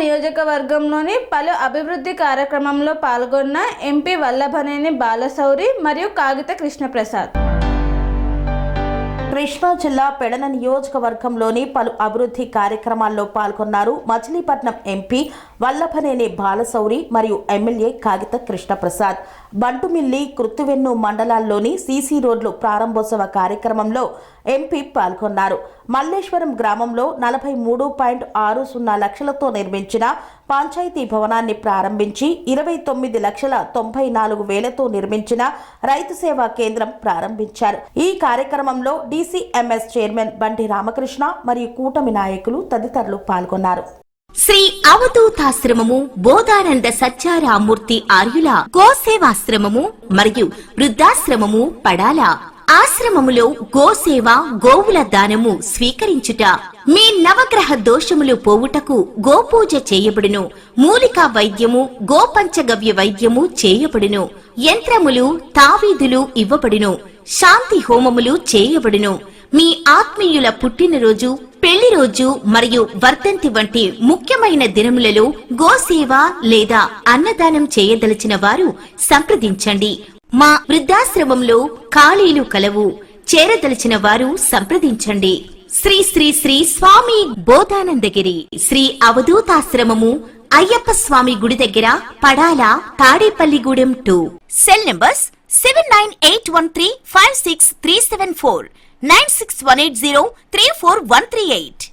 నియోజకవర్గంలోని పలు అభివృద్ధి కార్యక్రమంలో పాల్గొన్న ఎంపీ వల్లభనేని బాలశౌరి మరియు కాగిత కృష్ణప్రసాద్. కృష్ణా జిల్లా పెడన నియోజకవర్గంలోని పలు అభివృద్ధి కార్యక్రమాల్లో పాల్గొన్నారు మచిలీపట్నం ఎంపీ వల్లభనేని బాలశౌరి మరియు ఎమ్మెల్యే కాగిత కృష్ణప్రసాద్. బంటుమిల్లి, కృత్తివెన్ను మండలాల్లోని సీసీ రోడ్లు ప్రారంభోత్సవ కార్యక్రమంలో ఎంపీ పాల్గొన్నారు. మల్లేశ్వరం గ్రామంలో 43.60 లక్షలతో నిర్మించిన పంచాయతీ భవనాన్ని ప్రారంభించి 29,94,000తో నిర్మించిన రైతు సేవా కేంద్రం ప్రారంభించారు. ఈ కార్యక్రమంలో DCMS చైర్మన్ బండి రామకృష్ణ మరియు కూటమి నాయకులు తదితరులు పాల్గొన్నారు. శ్రీ అవధూతాశ్రమము, బోధానంద సత్యారామూర్తి ఆర్యుల గోసేవాశ్రమము మరియు వృద్ధాశ్రమము పడాల. ఆశ్రమములో గోసేవ, గోవుల దానము స్వీకరించుట, మీ నవగ్రహ దోషములు పోవుటకు గోపూజ చేయబడును. మూలికా వైద్యము, గోపంచగవ్య వైద్యము చేయబడును. యంత్రములు, తావీదులు ఇవ్వబడును. శాంతి హోమములు చేయబడును. మీ ఆత్మీయుల పుట్టినరోజు, పెళ్లి రోజు మరియు వర్ధంతి వంటి ముఖ్యమైన దినములలో గోసేవ లేదా అన్నదానం చేయదలిచిన వారు సంప్రదించండి. మా వృద్ధాశ్రమంలో ఖాళీలు కలవు. చేరదలిచిన వారు సంప్రదించండి. శ్రీ శ్రీ శ్రీ స్వామి బోధానందగిరి శ్రీ అవధూతాశ్రమము, అయ్యప్ప స్వామి గుడి దగ్గర, పడాల, తాడేపల్లిగూడెం 2. Cell numbers 7981356374, 9618034138.